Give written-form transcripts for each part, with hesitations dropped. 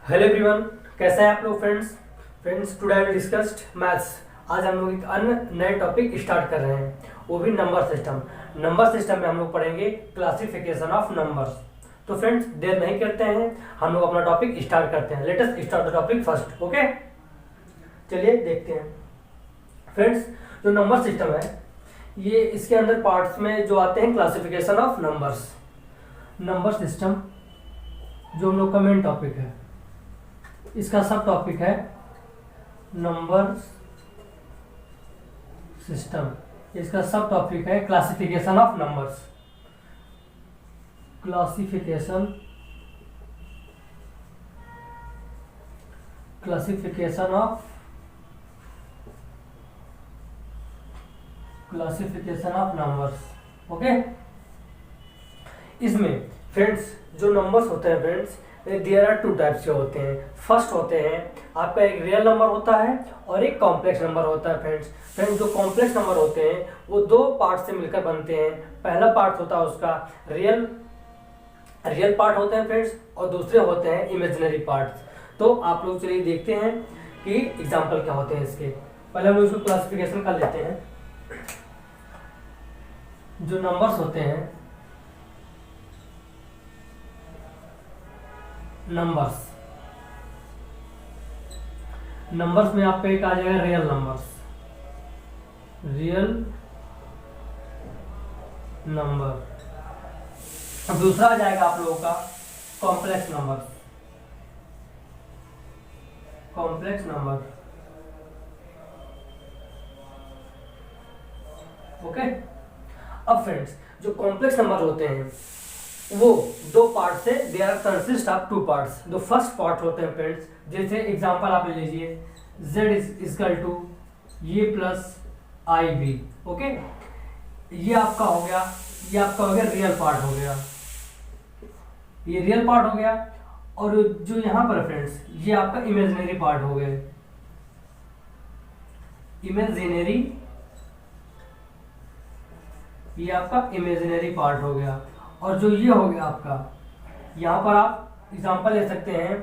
Hello everyone, कैसे हैं आप लोग friends today we discussed maths. आज हम लोग एक अन्य नए टॉपिक स्टार्ट कर रहे हैं, वो भी नंबर सिस्टम में हम लोग पढ़ेंगे क्लासिफिकेशन ऑफ नंबर्स। तो फ्रेंड्स देर नहीं करते हैं, हम लोग अपना टॉपिक स्टार्ट करते हैं। Let us start the topic first. Okay, चलिए देखते हैं फ्रेंड्स। जो नंबर सिस्टम है ये इसके अंदर पार्ट्स में जो आते हैं classification of numbers. Number system जो हम लोग का मेन टॉपिक है, इसका सब टॉपिक है नंबर सिस्टम। इसका सब टॉपिक है classification of numbers. Classification of numbers. Okay, इसमें फ्रेंड्स जो नंबर्स होते हैं friends, there are two types के होते हैं। फर्स्ट होते हैं आपका एक रियल नंबर होता है और एक कॉम्प्लेक्स नंबर होता है फ्रेंड्स। जो कॉम्प्लेक्स नंबर होते हैं वो दो पार्ट से मिलकर बनते हैं। पहला पार्ट होता है उसका रियल पार्ट होते हैं फ्रेंड्स, और दूसरे होते हैं इमेजिनरी पार्ट्स। तो आप लोग चलिए देखते हैं कि एग्जाम्पल क्या होते हैं इसके। पहले हम लोग इसको क्लासिफिकेशन कर लेते हैं। जो नंबर्स होते हैं, नंबर्स में आपका एक आ जाएगा रियल नंबर। अब दूसरा आ जाएगा आप लोगों का कॉम्प्लेक्स नंबर। ओके, अब फ्रेंड्स जो कॉम्प्लेक्स नंबर होते हैं वो दो पार्ट से, they are consist of two parts. जो फर्स्ट पार्ट होते हैं फ्रेंड्स, जैसे एग्जांपल आप ले लीजिए, z इज इक्वल टू ये प्लस आई बी। ओके, ये आपका हो गया रियल पार्ट हो गया, ये रियल पार्ट हो गया। और जो यहां पर फ्रेंड्स ये आपका इमेजिनरी पार्ट हो गया, ये आपका इमेजिनरी पार्ट हो गया। और जो ये हो गया आपका, यहाँ पर आप एग्जांपल ले सकते हैं,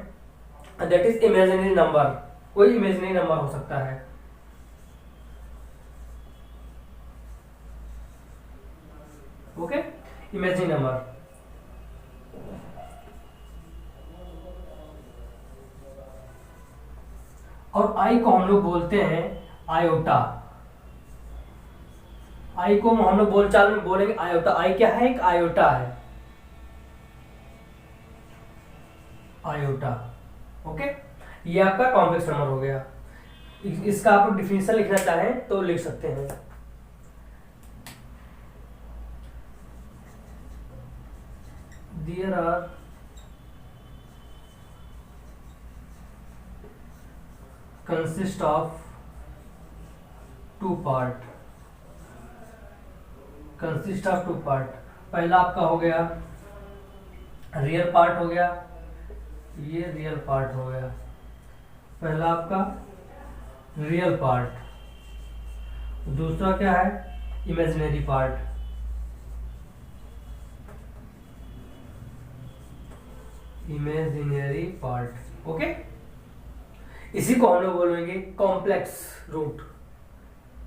दैट इज इमेजिनरी नंबर। कोई इमेजिनरी नंबर हो सकता है। Okay, imaginary number. और आई को हम लोग बोलते हैं आयोटा। आई को हम लोग बोलचाल में बोलेंगे आयोटा। आई क्या है? एक आयोटा है, आयोटा। ओके, ये आपका कॉम्प्लेक्स नंबर हो गया। इसका आप डिफिनेशन लिखना चाहें तो लिख सकते हैं। There are consist of two part. पहला आपका हो गया रियल पार्ट हो गया, ये रियल पार्ट हो गया, पहला आपका रियल पार्ट। दूसरा क्या है? Imaginary part. ओके, इसी को हम लोग बोलेंगे complex root.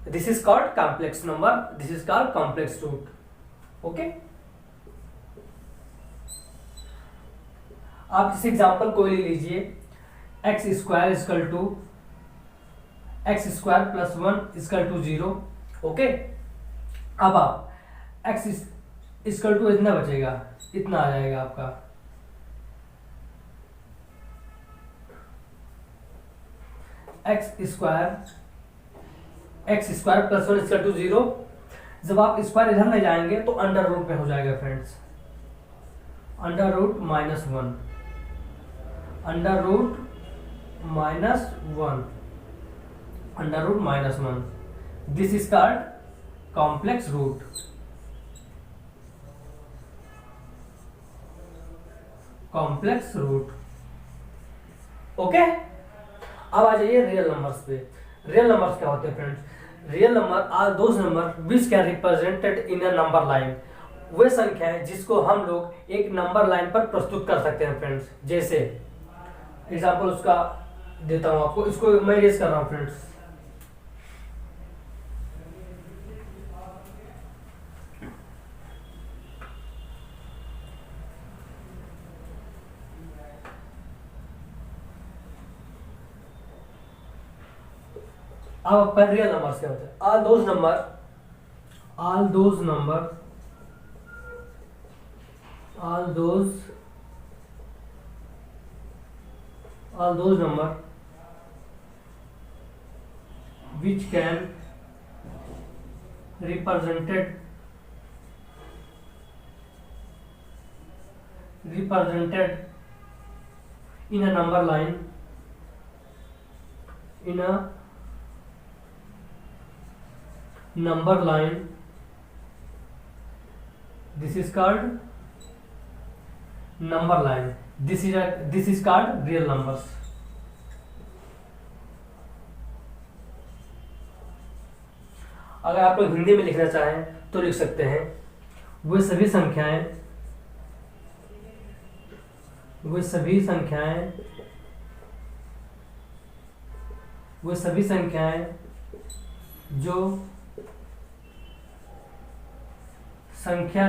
This is called complex number, this is called complex root. Okay, आप इस एग्जांपल को ले लीजिए, x square equal to x square plus 1 equal to 0। Okay, अब आप एक्स इक्वल टू इतना बचेगा, इतना आ जाएगा आपका। X square plus 1 equal to 0। जब आप स्क्वायर इधर ले जाएंगे तो अंडर रूट में हो जाएगा friends, under root minus one. This is called complex root. Okay, अब आ जाइए रियल नंबर्स पे। रियल नंबर्स क्या होते हैं friends? Real number are those number which can represented in a number line. वे संख्या है जिसको हम लोग एक नंबर लाइन पर प्रस्तुत कर सकते हैं फ्रेंड्स। जैसे एग्जाम्पल उसका देता हूँ आपको, इसको मैं रेस कर रहा हूँ फ्रेंड्स। अब आपका रियल नंबर क्या होता है? All those number all those number which can represented in a number line, this is called number line. This is called real numbers. अगर आप लोग हिंदी में लिखना चाहें तो लिख सकते हैं, वे सभी संख्याएं जो संख्या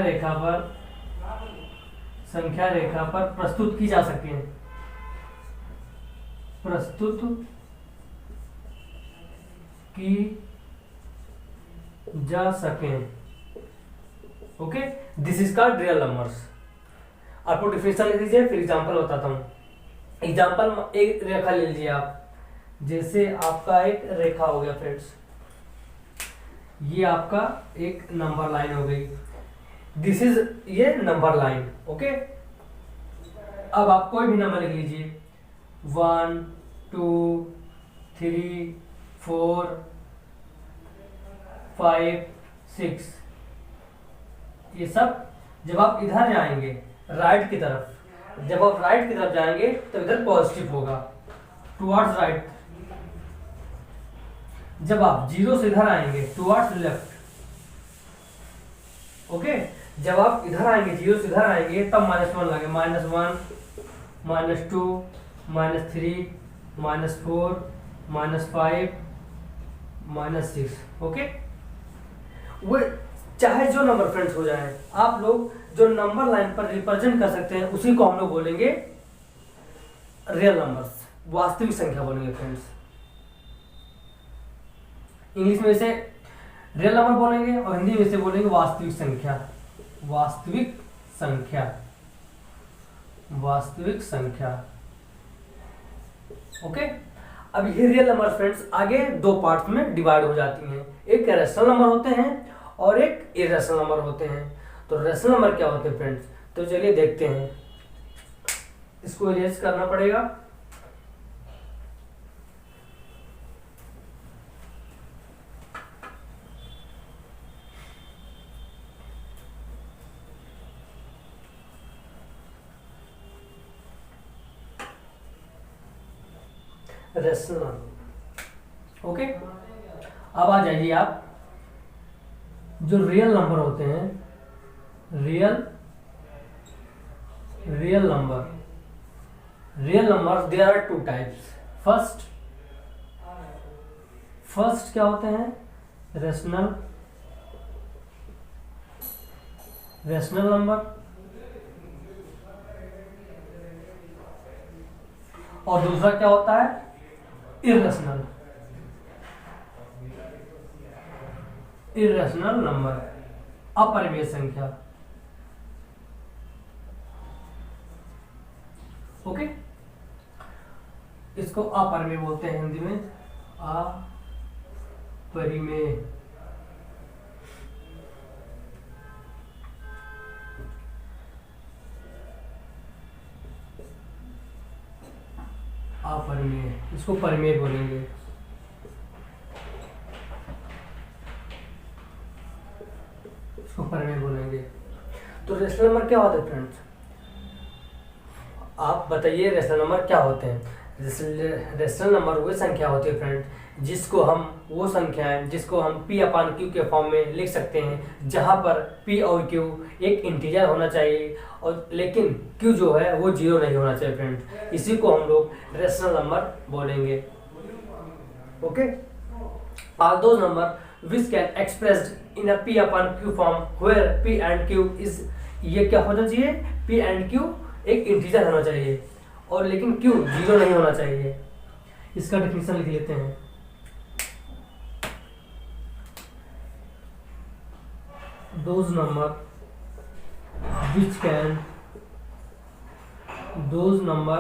रेखा पर प्रस्तुत की जा सके, okay, this is called real numbers. आपको डिफिनेशन लिख दीजिए, फिर एग्जांपल बताता हूँ। एग्जांपल एक रेखा ले लीजिए आप, जैसे आपका एक रेखा हो गया फ्रेंड्स, ये आपका एक नंबर लाइन हो गई, दिस इज ये नंबर लाइन, ओके। अब आप कोई भी नंबर लिख लीजिए, 1 2 3 4 5 6, ये सब जब आप इधर जाएंगे राइट की तरफ, जब आप राइट की तरफ जाएंगे तो इधर पॉजिटिव होगा, टुवर्ड्स राइट। जब आप जीरो से इधर आएंगे टुवर्ड्स लेफ्ट, ओके। जब आप इधर आएंगे, जीरो से इधर आएंगे, तब -1 लगे, -1 -2 -3 -4 -5 -6, ओके। वो चाहे जो नंबर फ्रेंड्स हो जाए, आप लोग जो नंबर लाइन पर रिप्रेजेंट कर सकते हैं उसी को हम लोग बोलेंगे रियल नंबर्स, वास्तविक संख्या बोलेंगे फ्रेंड्स। इंग्लिश में इसे रियल नंबर बोलेंगे और हिंदी में इसे बोलेंगे वास्तविक संख्या, वास्तविक संख्या, ओके। अब ये रियल नंबर फ्रेंड्स आगे दो पार्ट्स में डिवाइड हो जाती हैं, एक रैशनल नंबर होते हैं और एक इरेशनल नंबर होते हैं। तो रैशनल नंबर क्या होते हैं फ्रेंड्स, तो चलिए देखते हैं। इसको इरेज करना पड़ेगा, रैशनल नंबर, ओके। अब आ जाइए आप, जो रियल नंबर होते हैं, real number there are 2 types. First क्या होते हैं, रैशनल नंबर, और दूसरा क्या होता है, इरेशनल नंबर, अपरिमेय संख्या, ओके। इसको अपरिमेय बोलते हैं हिंदी में, अपरिमेय, इसको परिमेय बोलेंगे। तो रैशनल नंबर क्या होते हैं फ्रेंड्स, आप बताइए रैशनल नंबर क्या होते हैं। रेशनल नंबर वो संख्या होती है फ्रेंड जिसको हम वो संख्या है जिसको हम p अपान क्यू के फॉर्म में लिख सकते हैं, जहाँ पर p और q एक इंटीजर होना चाहिए और लेकिन q जो है वो जीरो नहीं होना चाहिए फ्रेंड। इसी को हम लोग रेशनल नंबर बोलेंगे। Okay, are those number which can expressed in a p upon q form where p and q is, ये क्या होना चाहिए, p एंड q एक इंटीजर होना चाहिए और लेकिन q जीरो नहीं होना चाहिए। इसका डेफिनेशन लिख लेते हैं। those number which can those number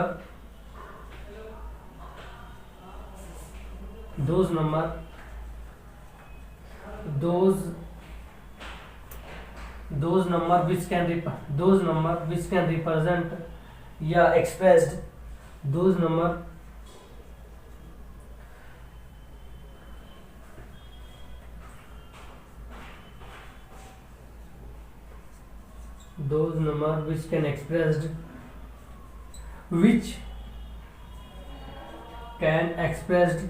those number those those number which can those number which can represent या expressed those number those number which can expressed which can expressed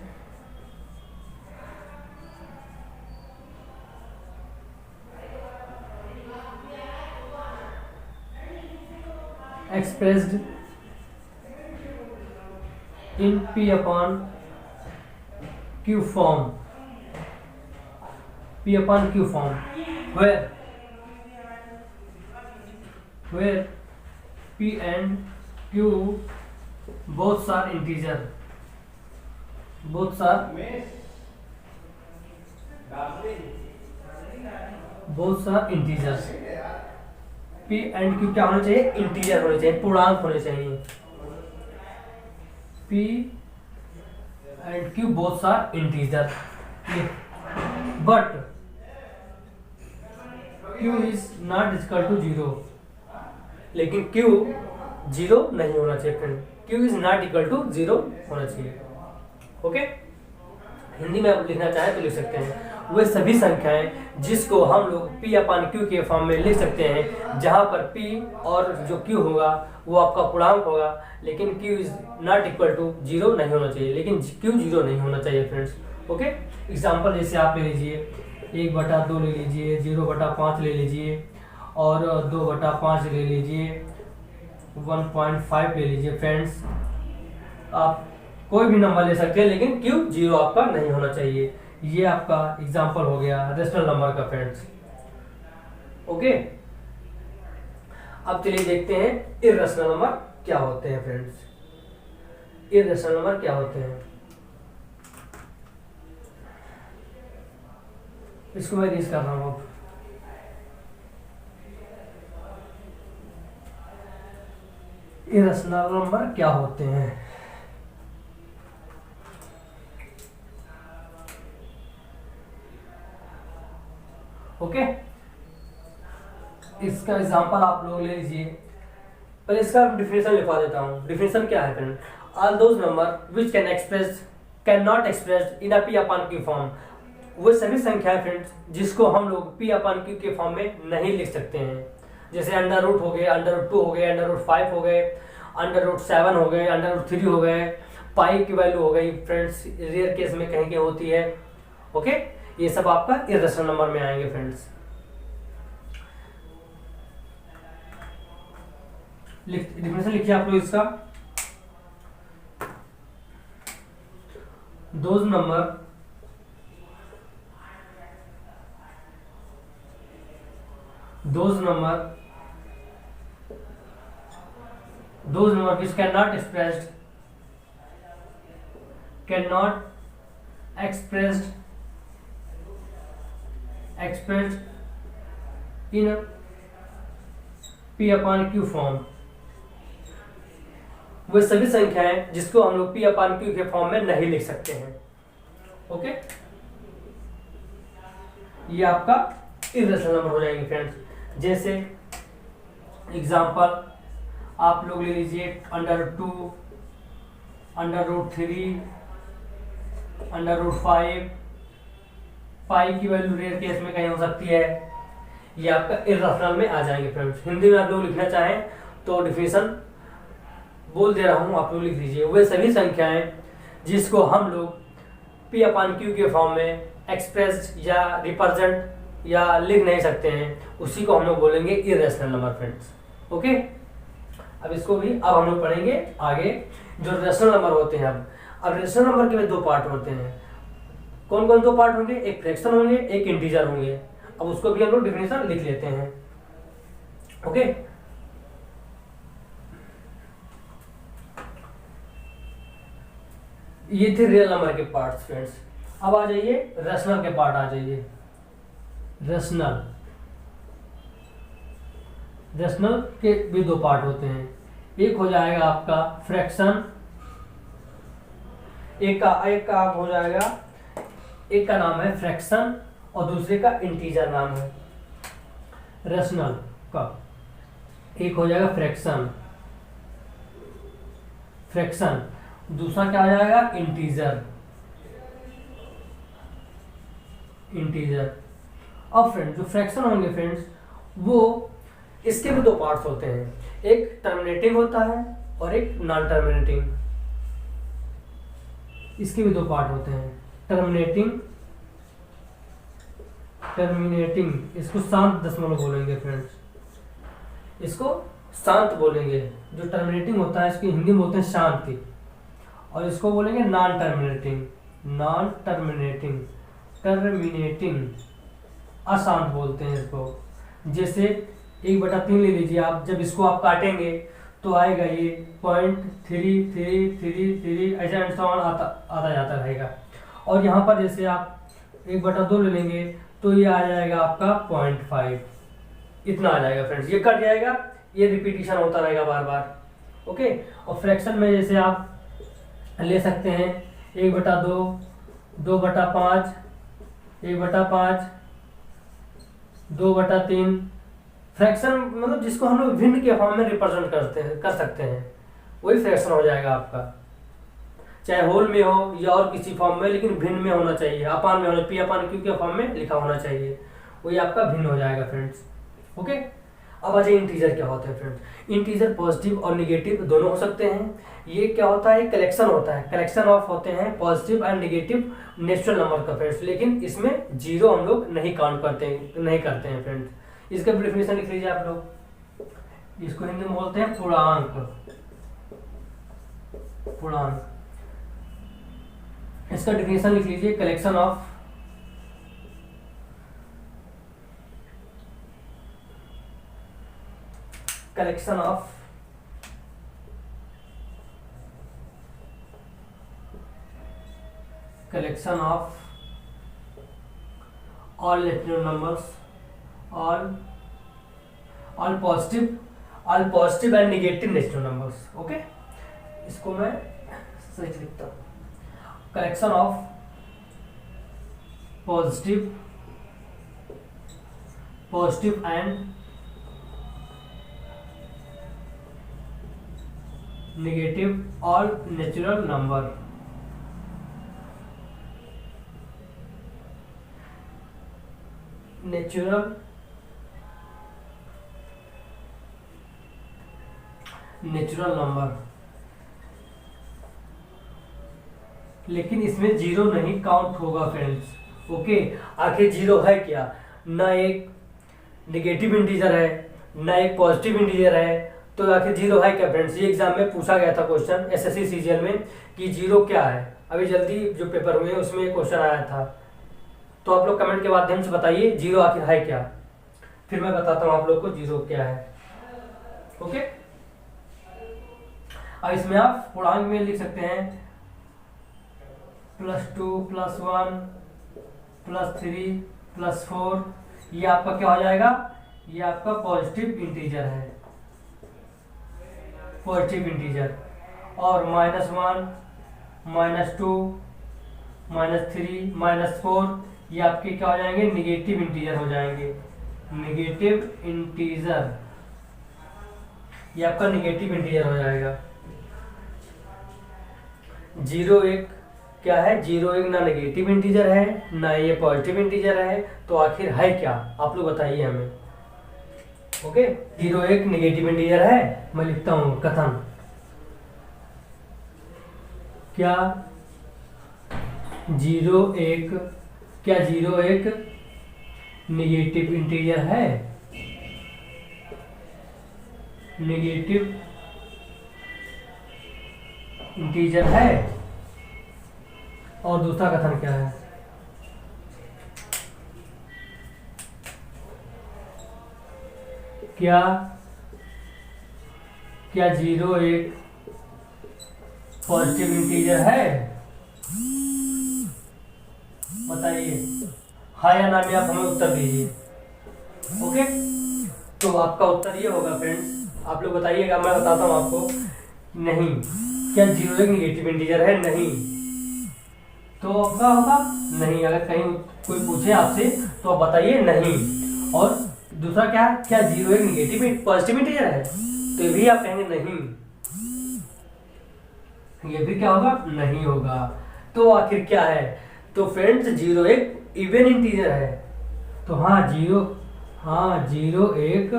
expressed in p upon q form, p upon q form where p and q both are integer, both are integers। p and q क्या होना चाहिए, integer होने चाहिए, पूर्णांक होने चाहिए। p and q both are integer but q is not equal to zero, लेकिन q zero नहीं होना चाहिए friend, q is not equal to zero होना चाहिए। ओके, हिंदी में आप लिखना चाहें तो लिख सकते हैं वे सभी संख्याएं जिसको हम लोग p अपान q के फॉर्म में लिख सकते हैं, जहां पर p और जो q होगा वो आपका पूर्णांक होगा, लेकिन q is not equal to zero नहीं होना चाहिए, लेकिन q जीरो नहीं होना चाहिए फ्रेंड्स। ओके, एग्जांपल जैसे आप ले लीजिए 1/2 ले लीजिए, 0/5 ले लीजिए और 2/5 ले लीजिए, 1.5 ले लीजिए फ्रेंड्स। आप कोई भी नंबर ले सकते हैं लेकिन q जीरो आपका नहीं होना चाहिए। ये आपका एग्जांपल हो गया रेशनल नंबर का फ्रेंड्स। ओके, अब चलिए देखते हैं इर्रेशनल नंबर क्या होते हैं फ्रेंड्स। इर्रेशनल नंबर क्या होते हैं, इसको मैं रीड कर रहा हूं। इर्रेशनल नंबर क्या होते हैं, ओके इसका एग्जांपल आप लोग ले लीजिए। पहले इसका डिफिनेशन लिखवा देता हूँ। डिफिनेशन क्या है friend, all those number which can not expressed in a p upon q form, वो सभी संख्याएं फ्रेंड्स जिसको हम लोग p अपान q के फॉर्म में नहीं लिख सकते हैं। जैसे अंडर रूट हो गए, अंडर रूट 2 हो गए, अंडर रूट 5 हो गए, अंडर रूट 7 हो गए, अंडर रूट 3 हो गए, पाई की वैल्यू हो गई फ्रेंड्स, रेयर केस में कहीं कहीं होती है। ओके, ये सब आपका इर्रेशनल नंबर में आएंगे फ्रेंड्स। डिफिनेशन लिखिए आप लोग इसका। Those number which cannot expressed in a p upon q form, वे सभी संख्याएं जिसको हम लोग p अपान q के फॉर्म में नहीं लिख सकते हैं। ओके, ये आपका इर्रेशनल नंबर हो जाएंगे फ्रेंड्स। जैसे एग्जांपल आप लोग ले लीजिए under 2, under root 3, under root 5, pi की वैल्यू रेयर केस में कहीं हो सकती है, ये आपका इर्रेशनल में आ जाएंगे फ्रेंड्स। हिंदी में आप लोग लिखना चाहें तो डिफिनेशन बोल दे रहा हूँ, आप लोग लिख लीजिए। वे सभी संख्याएं जिसको हम लोग पी अपान क्यू के फॉर्म में एक्सप्रेस या रिप्रेजेंट या लिख नहीं सकते हैं, उसी को हम लोग बोलेंगे इरेशनल नंबर फ्रेंड्स। ओके, अब इसको भी अब हम लोग पढ़ेंगे आगे जो रेशनल नंबर होते हैं। अब रेशनल नंबर के दो पार्ट होते हैं। कौन कौन दो पार्ट होंगे? एक फ्रैक्शन होंगे, एक इंटीजर होंगे। अब उसको भी हम लोग डिफिनेशन लिख लेते हैं। ओके, ये थे रियल नंबर के पार्ट्स फ्रेंड्स। अब आ जाइए रेशनल के पार्ट आ जाइए। रेशनल के भी दो पार्ट होते हैं। एक हो जाएगा आपका फ्रैक्शन, एक का हो जाएगा, एक का नाम है फ्रैक्शन और दूसरे का इंटीजर नाम है। रेशनल का एक हो जाएगा फ्रैक्शन, दूसरा क्या हो जाएगा? इंटीजर। अब फ्रेंड्स जो फ्रैक्शन होंगे फ्रेंड्स, वो इसके भी दो पार्ट्स होते हैं, एक टर्मिनेटिंग होता है और एक नॉन टर्मिनेटिंग। इसके भी दो पार्ट होते हैं, टर्मिनेटिंग इसको शांत दशमलव बोलेंगे फ्रेंड्स, इसको शांत बोलेंगे। जो टर्मिनेटिंग होता है इसकी हिंदी में बोलते हैं शांति, और इसको बोलेंगे नॉन टर्मिनेटिंग अशांत बोलते हैं इसको। जैसे 1/3 ले लीजिए आप, जब इसको आप काटेंगे तो आएगा ये 0.3333 ऐसा आंसर आता जाता रहेगा। और यहाँ पर जैसे आप 1/2 ले लेंगे तो ये आ जाएगा आपका 0.5, इतना आ जाएगा फ्रेंड्स। ये कट जाएगा, ये रिपीटिशन होता रहेगा बार बार। ओके, और फ्रैक्शन में जैसे आप ले सकते हैं 1/2, 2/5, 1/5, 2/3। फ्रैक्शन मतलब जिसको हम लोग भिन्न के फॉर्म में रिप्रेजेंट कर सकते हैं, वही फ्रैक्शन हो जाएगा आपका, चाहे होल में हो या और किसी फॉर्म में, लेकिन भिन्न में होना चाहिए, अपान में होना, पी अपान क्यू के फॉर्म में लिखा होना चाहिए, वही आपका भिन्न हो जाएगा फ्रेंड्स। ओके, अब आ जाइए इंटीजर क्या होता है फ्रेंड्स। इंटीजर पॉजिटिव और निगेटिव दोनों हो सकते हैं। ये क्या होता है? कलेक्शन होता है, कलेक्शन ऑफ होते हैं positive and negative natural number का फ्रेंड्स, लेकिन इसमें जीरो हम लोग नहीं काउंट करते हैं फ्रेंड्स। इसका डेफिनेशन लिख लीजिए आप लोग, इसको हिंदी में बोलते हैं पूर्णांक। इसका डेफिनेशन लिख लीजिए, collection of all natural numbers, all positive and negative natural numbers। Okay, इसको मैं सही लिखता हूँ, collection of positive and negative all natural number. Natural number, लेकिन इसमें जीरो नहीं काउंट होगा फ्रेंड्स। ओके, आखिर जीरो है क्या? ना एक नेगेटिव इंटीजर है, ना एक पॉजिटिव इंटीजर है, तो आखिर जीरो है क्या फ्रेंड्स? ये एग्जाम में पूछा गया था क्वेश्चन एसएससी सीजीएल में कि जीरो क्या है। अभी जल्दी जो पेपर हुए उसमें क्वेश्चन आया था, तो आप लोग कमेंट के माध्यम से बताइए जीरो आखिर है क्या, फिर मैं बताता हूँ आप लोग को जीरो क्या है। ओके, अब इसमें आप पूर्णांक में लिख सकते हैं +2, +1, +3, +4। ये आपका क्या हो जाएगा? ये आपका पॉजिटिव इंटीजर है, और -1, -2, -3, -4 ये आपके क्या हो जाएंगे? निगेटिव इंटीजर हो जाएंगे। निगेटिव इंटीजर, ये आपका निगेटिव इंटीजर हो जाएगा। 0, 1 क्या है? 0, 1 ना नेगेटिव इंटीजर है ना ये पॉजिटिव इंटीजर है, तो आखिर है क्या? आप लोग बताइए हमें। ओके, 0, 1 नेगेटिव इंटीजर है, मैं लिखता हूँ कथन क्या जीरो एक निगेटिव इंटीजर है? निगेटिव इंटीजर है। और दूसरा कथन क्या है? क्या जीरो एक पॉजिटिव इंटीजर है? बताइए, हाँ या ना में आप हमें उत्तर दीजिए। ओके, तो आपका उत्तर ये होगा फ्रेंड्स, आप लोग बताइएगा, मैं बताता हूँ आपको। नहीं, क्या जीरो एक निगेटिव इंटीजर है? नहीं, तो आपका होगा नहीं। अगर कहीं कोई पूछे आपसे तो आप बताइए नहीं। और दूसरा क्या जीरो एक निगेटिव पॉजिटिव इंटीजर है? तो ये भी आप कहेंगे नहीं, ये भी क्या होगा? नहीं होगा। तो आखिर क्या है? तो फ्रेंड्स जीरो एक इवन इंटीजर है। तो जीरो एक,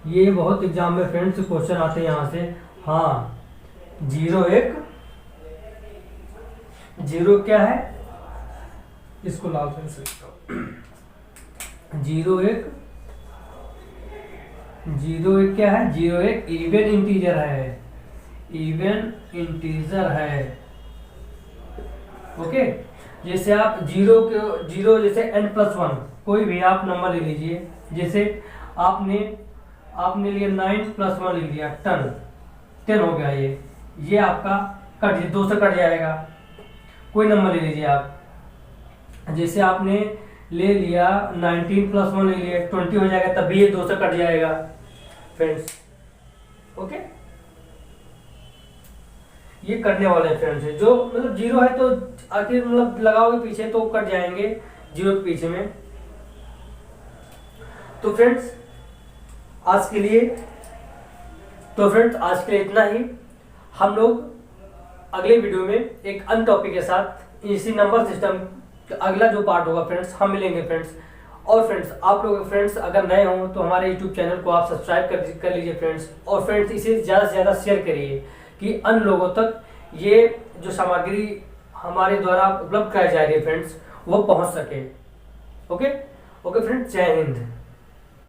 ये बहुत एग्जाम में फ्रेंड्स क्वेश्चन आते हैं यहाँ से। हाँ, जीरो क्या है? इसको लाल पेन से जीरो एक क्या है? जीरो एक इवन इंटीजर है। इवन इंटीजर है। ओके, जैसे आप जीरो जैसे n+1 कोई भी आप नंबर ले लीजिए। जैसे आपने लिया 9+1 लिख दिया 10 हो गया। ये आपका कट 2 से कट जाएगा। कोई नंबर ले लीजिए आप, जैसे आपने ले लिया 19+1 ले लिया 20 हो जाएगा, तब भी ये 2 से कट जाएगा फ्रेंड्स। ओके, ये कटने वाले फ्रेंड्स है। जो मतलब जीरो है तो आखिर मतलब लगाओगे पीछे तो कट जाएंगे जीरो के पीछे में। तो फ्रेंड्स आज के लिए इतना ही। हम लोग अगले वीडियो में एक अन्य टॉपिक के साथ इसी नंबर सिस्टम अगला जो पार्ट होगा फ्रेंड्स हम मिलेंगे फ्रेंड्स। और फ्रेंड्स आप लोग फ्रेंड्स अगर नए हों तो हमारे यूट्यूब चैनल को आप सब्सक्राइब कर लीजिए फ्रेंड्स। और फ्रेंड्स इसे ज़्यादा से ज़्यादा शेयर करिए कि अन्य लोगों तक ये जो सामग्री हमारे द्वारा उपलब्ध कराई जा रही है फ्रेंड्स वो पहुंच सके। ओके फ्रेंड्स, जय हिंद।